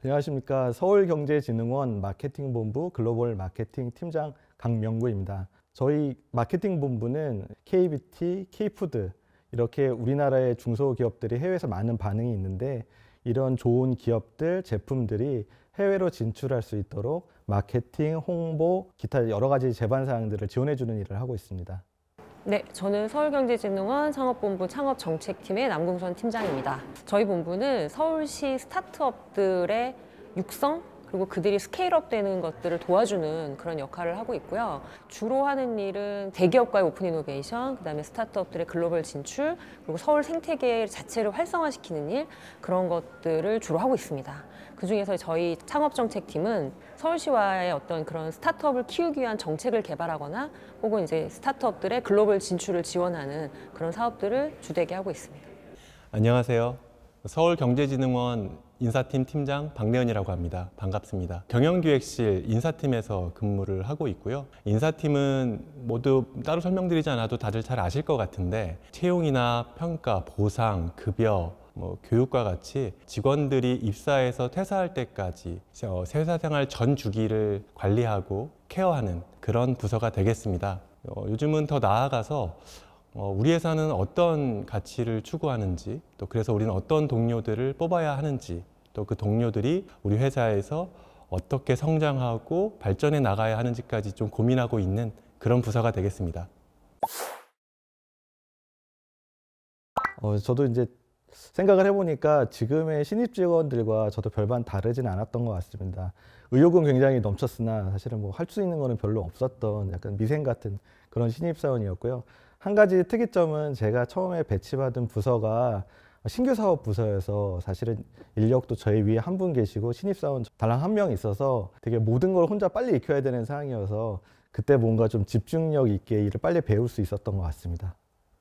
안녕하십니까. 서울경제진흥원 마케팅본부 글로벌 마케팅 팀장 강명구입니다. 저희 마케팅본부는 KBT, K푸드 이렇게 우리나라의 중소기업들이 해외에서 많은 반응이 있는데 이런 좋은 기업들, 제품들이 해외로 진출할 수 있도록 마케팅, 홍보, 기타 여러 가지 제반 사항들을 지원해주는 일을 하고 있습니다. 네, 저는 서울경제진흥원 창업본부 창업정책팀의 남궁선 팀장입니다. 저희 본부는 서울시 스타트업들의 육성 그리고 그들이 스케일업 되는 것들을 도와주는 그런 역할을 하고 있고요. 주로 하는 일은 대기업과의 오픈 이노베이션, 그다음에 스타트업들의 글로벌 진출, 그리고 서울 생태계 자체를 활성화시키는 일, 그런 것들을 주로 하고 있습니다. 그중에서 저희 창업정책팀은 서울시와의 어떤 그런 스타트업을 키우기 위한 정책을 개발하거나 혹은 이제 스타트업들의 글로벌 진출을 지원하는 그런 사업들을 주되게 하고 있습니다. 안녕하세요. 서울경제진흥원 인사팀 팀장 박래연이라고 합니다. 반갑습니다. 경영기획실 인사팀에서 근무를 하고 있고요. 인사팀은 모두 따로 설명드리지 않아도 다들 잘 아실 것 같은데 채용이나 평가, 보상, 급여, 교육과 같이 직원들이 입사해서 퇴사할 때까지 회사 생활 전 주기를 관리하고 케어하는 그런 부서가 되겠습니다. 요즘은 더 나아가서 우리 회사는 어떤 가치를 추구하는지, 또 그래서 우리는 어떤 동료들을 뽑아야 하는지, 또 그 동료들이 우리 회사에서 어떻게 성장하고 발전해 나가야 하는지까지 좀 고민하고 있는 그런 부서가 되겠습니다. 저도 이제 생각을 해보니까 지금의 신입 직원들과 저도 별반 다르진 않았던 것 같습니다. 의욕은 굉장히 넘쳤으나 사실은 뭐 할 수 있는 거는 별로 없었던 약간 미생 같은 그런 신입사원이었고요. 한 가지 특이점은 제가 처음에 배치받은 부서가 신규 사업 부서여서 사실은 인력도 저희 위에 한 분 계시고 신입사원 달랑 한 명 있어서 되게 모든 걸 혼자 빨리 익혀야 되는 상황이어서 그때 뭔가 좀 집중력 있게 일을 빨리 배울 수 있었던 것 같습니다.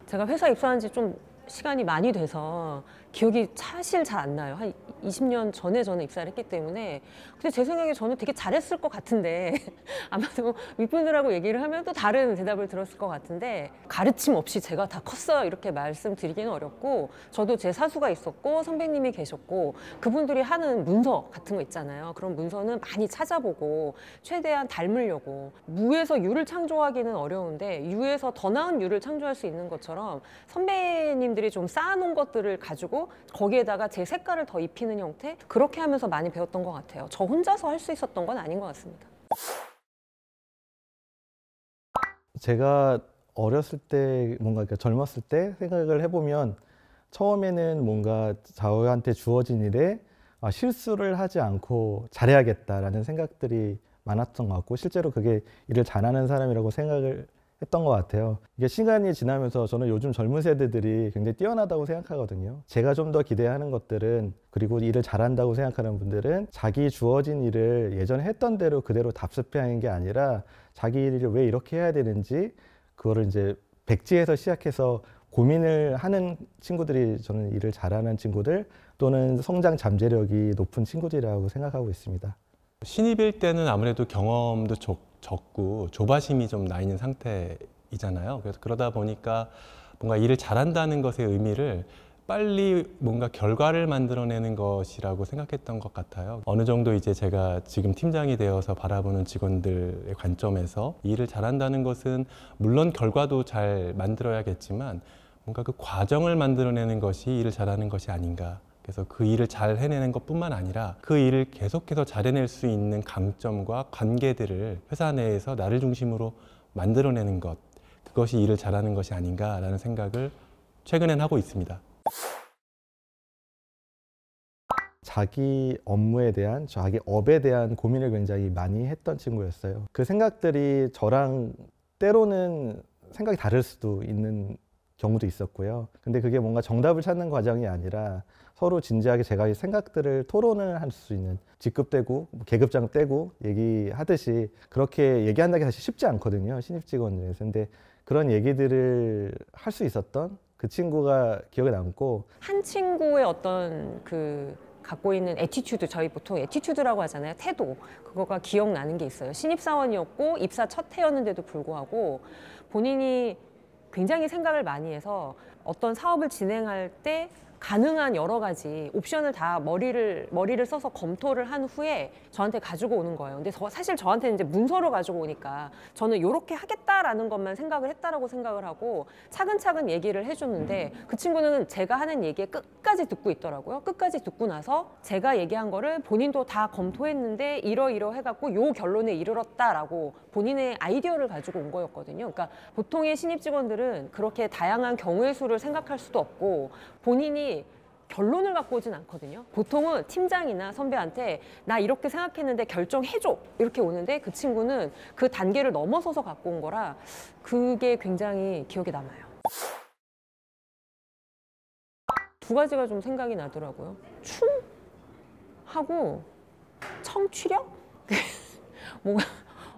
제가 회사 입사한 지 좀 시간이 많이 돼서 기억이 사실 잘 안 나요. 한 20년 전에 저는 입사를 했기 때문에. 근데 제 생각에 저는 되게 잘했을 것 같은데 아마도 윗분들하고 얘기를 하면 또 다른 대답을 들었을 것 같은데 가르침 없이 제가 다 컸어요 이렇게 말씀드리기는 어렵고 저도 제 사수가 있었고 선배님이 계셨고 그분들이 하는 문서 같은 거 있잖아요. 그런 문서는 많이 찾아보고 최대한 닮으려고 무에서 유를 창조하기는 어려운데 유에서 더 나은 유를 창조할 수 있는 것처럼 선배님들이 좀 쌓아놓은 것들을 가지고 거기에다가 제 색깔을 더 입히는 형태 그렇게 하면서 많이 배웠던 것 같아요. 저 혼자서 할 수 있었던 건 아닌 것 같습니다. 제가 어렸을 때 뭔가 젊었을 때 생각을 해보면 처음에는 뭔가 저한테 주어진 일에 실수를 하지 않고 잘해야겠다라는 생각들이 많았던 것 같고 실제로 그게 일을 잘하는 사람이라고 생각을 했던 것 같아요. 이게 시간이 지나면서 저는 요즘 젊은 세대들이 굉장히 뛰어나다고 생각하거든요. 제가 좀 더 기대하는 것들은 그리고 일을 잘한다고 생각하는 분들은 자기 주어진 일을 예전에 했던 대로 그대로 답습하는 게 아니라 자기 일을 왜 이렇게 해야 되는지 그거를 이제 백지에서 시작해서 고민을 하는 친구들이 저는 일을 잘하는 친구들 또는 성장 잠재력이 높은 친구들이라고 생각하고 있습니다. 신입일 때는 아무래도 경험도 적고 조바심이 좀 나 있는 상태이잖아요. 그래서 그러다 보니까 뭔가 일을 잘한다는 것의 의미를 빨리 뭔가 결과를 만들어내는 것이라고 생각했던 것 같아요. 어느 정도 이제 제가 지금 팀장이 되어서 바라보는 직원들의 관점에서 일을 잘한다는 것은 물론 결과도 잘 만들어야겠지만 뭔가 그 과정을 만들어내는 것이 일을 잘하는 것이 아닌가. 그래서 그 일을 잘 해내는 것뿐만 아니라 그 일을 계속해서 잘 해낼 수 있는 강점과 관계들을 회사 내에서 나를 중심으로 만들어내는 것, 그것이 일을 잘하는 것이 아닌가라는 생각을 최근엔 하고 있습니다. 자기 업무에 대한, 자기 업에 대한 고민을 굉장히 많이 했던 친구였어요. 그 생각들이 저랑 때로는 생각이 다를 수도 있는 경우도 있었고요. 근데 그게 뭔가 정답을 찾는 과정이 아니라 서로 진지하게 제가 생각들을 토론을 할 수 있는 직급 떼고 계급장 떼고 얘기하듯이 그렇게 얘기한다는 게 사실 쉽지 않거든요. 신입 직원들에서. 근데 그런 얘기들을 할 수 있었던 그 친구가 기억에 남고 한 친구의 어떤 갖고 있는 애티튜드, 저희 보통 애티튜드라고 하잖아요. 태도. 그거가 기억나는 게 있어요. 신입사원이었고 입사 첫 해였는데도 불구하고 본인이 굉장히 생각을 많이 해서 어떤 사업을 진행할 때 가능한 여러 가지 옵션을 다 머리를 써서 검토를 한 후에 저한테 가지고 오는 거예요. 근데 사실 저한테는 이제 문서로 가지고 오니까 저는 이렇게 하겠다라는 것만 생각을 했다라고 생각을 하고 차근차근 얘기를 해주는데 그 친구는 제가 하는 얘기에 끝까지 듣고 있더라고요. 끝까지 듣고 나서 제가 얘기한 거를 본인도 다 검토했는데 이러이러 해갖고 요 결론에 이르렀다라고 본인의 아이디어를 가지고 온 거였거든요. 그러니까 보통의 신입 직원들은 그렇게 다양한 경우의 수를 생각할 수도 없고 본인이 결론을 갖고 오진 않거든요. 보통은 팀장이나 선배한테 나 이렇게 생각했는데 결정해줘 이렇게 오는데 그 친구는 그 단계를 넘어서서 갖고 온 거라 그게 굉장히 기억에 남아요. 두 가지가 좀 생각이 나더라고요. 춤하고 청취력?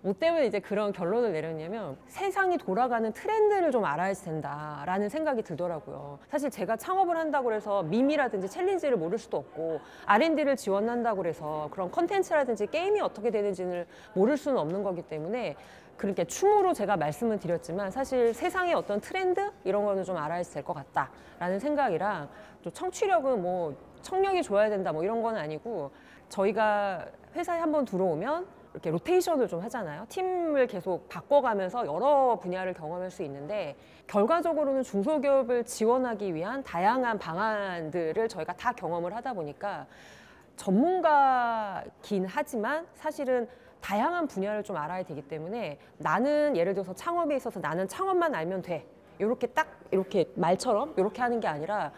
뭐 때문에 이제 그런 결론을 내렸냐면 세상이 돌아가는 트렌드를 좀 알아야 된다라는 생각이 들더라고요. 사실 제가 창업을 한다고 해서 밈이라든지 챌린지를 모를 수도 없고 R&D를 지원한다고 해서 그런 컨텐츠라든지 게임이 어떻게 되는지를 모를 수는 없는 거기 때문에 그렇게 춤으로 제가 말씀을 드렸지만 사실 세상의 어떤 트렌드 이런 거는 좀 알아야 될 것 같다라는 생각이랑 또 청취력은 뭐 청력이 좋아야 된다 뭐 이런 건 아니고 저희가 회사에 한번 들어오면 이렇게 로테이션을 좀 하잖아요. 팀을 계속 바꿔가면서 여러 분야를 경험할 수 있는데 결과적으로는 중소기업을 지원하기 위한 다양한 방안들을 저희가 다 경험을 하다 보니까 전문가긴 하지만 사실은 다양한 분야를 좀 알아야 되기 때문에 나는 예를 들어서 창업에 있어서 나는 창업만 알면 돼. 이렇게 딱 이렇게 말처럼 이렇게 하는 게 아니라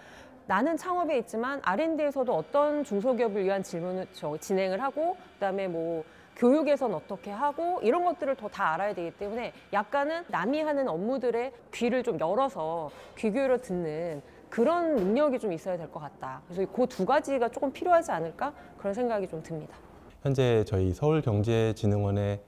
나는 창업에 있지만 R&D에서도 어떤 중소기업을 위한 질문을 진행을 하고 그다음에 뭐 교육에선 어떻게 하고 이런 것들을 더 다 알아야 되기 때문에 약간은 남이 하는 업무들의 귀를 좀 열어서 귀 기울여 듣는 그런 능력이 좀 있어야 될 것 같다. 그래서 그 두 가지가 조금 필요하지 않을까 그런 생각이 좀 듭니다. 현재 저희 서울경제진흥원의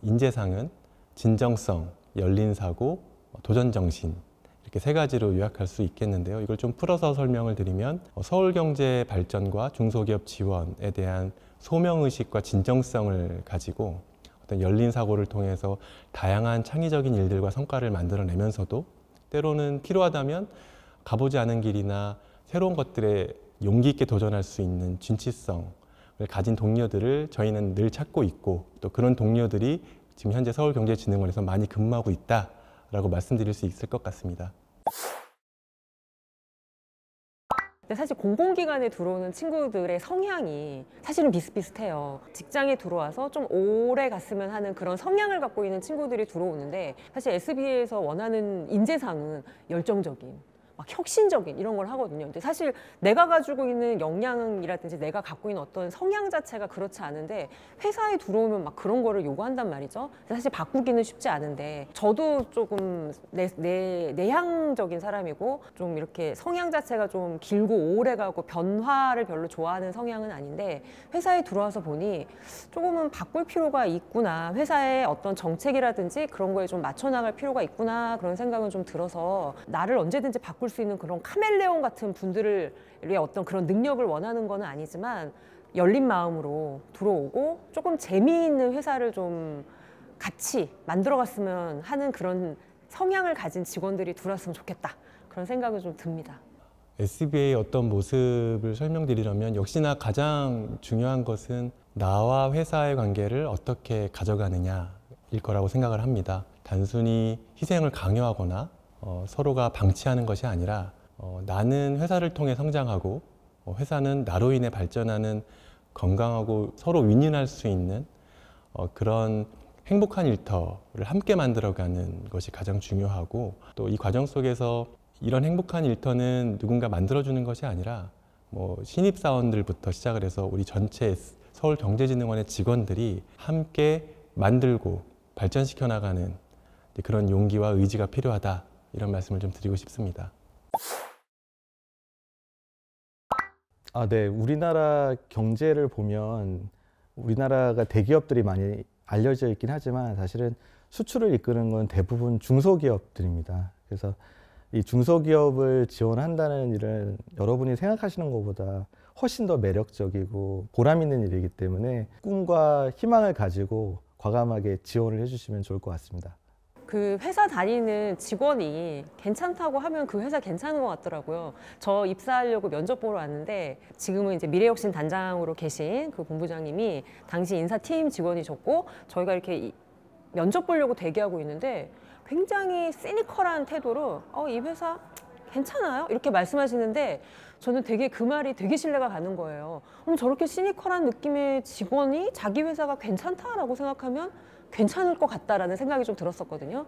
인재상은 진정성, 열린 사고, 도전 정신 이렇게 세 가지로 요약할 수 있겠는데요. 이걸 좀 풀어서 설명을 드리면 서울경제 발전과 중소기업 지원에 대한 소명의식과 진정성을 가지고 어떤 열린 사고를 통해서 다양한 창의적인 일들과 성과를 만들어내면서도 때로는 필요하다면 가보지 않은 길이나 새로운 것들에 용기 있게 도전할 수 있는 진취성을 가진 동료들을 저희는 늘 찾고 있고 또 그런 동료들이 지금 현재 서울경제진흥원에서 많이 근무하고 있다라고 말씀드릴 수 있을 것 같습니다. 근데 사실 공공기관에 들어오는 친구들의 성향이 사실은 비슷비슷해요. 직장에 들어와서 좀 오래 갔으면 하는 그런 성향을 갖고 있는 친구들이 들어오는데 사실 SBA에서 원하는 인재상은 열정적인 막 혁신적인 이런 걸 하거든요. 근데 사실 내가 가지고 있는 역량이라든지 내가 갖고 있는 어떤 성향 자체가 그렇지 않은데 회사에 들어오면 막 그런 거를 요구한단 말이죠. 사실 바꾸기는 쉽지 않은데 저도 조금 내향적인 사람이고 좀 이렇게 성향 자체가 좀 길고 오래 가고 변화를 별로 좋아하는 성향은 아닌데 회사에 들어와서 보니 조금은 바꿀 필요가 있구나. 회사의 어떤 정책이라든지 그런 거에 좀 맞춰 나갈 필요가 있구나. 그런 생각은 좀 들어서 나를 언제든지 바꿀 수 있는 그런 카멜레온 같은 분들의 어떤 그런 능력을 원하는 건 아니지만 열린 마음으로 들어오고 조금 재미있는 회사를 좀 같이 만들어갔으면 하는 그런 성향을 가진 직원들이 들어왔으면 좋겠다. 그런 생각은 좀 듭니다. SBA의 어떤 모습을 설명드리려면 역시나 가장 중요한 것은 나와 회사의 관계를 어떻게 가져가느냐일 거라고 생각을 합니다. 단순히 희생을 강요하거나 서로가 방치하는 것이 아니라 나는 회사를 통해 성장하고 회사는 나로 인해 발전하는 건강하고 서로 윈윈할 수 있는 그런 행복한 일터를 함께 만들어가는 것이 가장 중요하고 또 이 과정 속에서 이런 행복한 일터는 누군가 만들어주는 것이 아니라 뭐 신입사원들부터 시작을 해서 우리 전체 서울경제진흥원의 직원들이 함께 만들고 발전시켜 나가는 그런 용기와 의지가 필요하다. 이런 말씀을 좀 드리고 싶습니다. 네. 우리나라 경제를 보면 우리나라가 대기업들이 많이 알려져 있긴 하지만 사실은 수출을 이끄는 건 대부분 중소기업들입니다. 그래서 이 중소기업을 지원한다는 일은 여러분이 생각하시는 것보다 훨씬 더 매력적이고 보람 있는 일이기 때문에 꿈과 희망을 가지고 과감하게 지원을 해주시면 좋을 것 같습니다. 그 회사 다니는 직원이 괜찮다고 하면 그 회사 괜찮은 것 같더라고요. 저 입사하려고 면접 보러 왔는데 지금은 이제 미래혁신 단장으로 계신 그 본부장님이 당시 인사팀 직원이셨고 저희가 이렇게 면접 보려고 대기하고 있는데 굉장히 시니컬한 태도로 이 회사 괜찮아요? 이렇게 말씀하시는데 저는 되게 그 말이 되게 신뢰가 가는 거예요. 저렇게 시니컬한 느낌의 직원이 자기 회사가 괜찮다라고 생각하면 괜찮을 것 같다라는 생각이 좀 들었었거든요.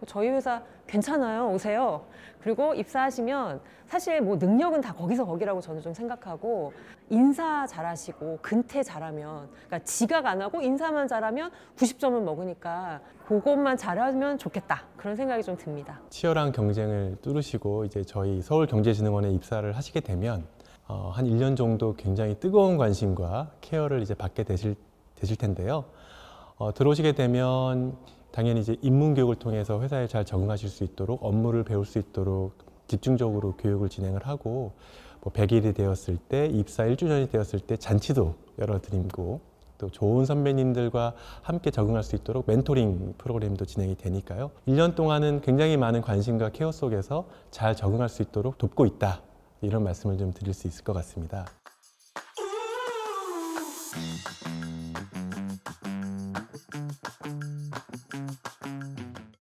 저희 회사 괜찮아요. 오세요. 그리고 입사하시면 사실 뭐 능력은 다 거기서 거기라고 저는 좀 생각하고 인사 잘하시고 근태 잘하면 그러니까 지각 안 하고 인사만 잘하면 90점을 먹으니까 그것만 잘하면 좋겠다. 그런 생각이 좀 듭니다. 치열한 경쟁을 뚫으시고 이제 저희 서울경제진흥원에 입사를 하시게 되면 한 1년 정도 굉장히 뜨거운 관심과 케어를 이제 받게 되실 텐데요. 들어오시게 되면 당연히 이제 입문 교육을 통해서 회사에 잘 적응하실 수 있도록 업무를 배울 수 있도록 집중적으로 교육을 진행을 하고 뭐 100일이 되었을 때 입사 1주년이 되었을 때 잔치도 열어드리고 또 좋은 선배님들과 함께 적응할 수 있도록 멘토링 프로그램도 진행이 되니까요. 1년 동안은 굉장히 많은 관심과 케어 속에서 잘 적응할 수 있도록 돕고 있다. 이런 말씀을 좀 드릴 수 있을 것 같습니다.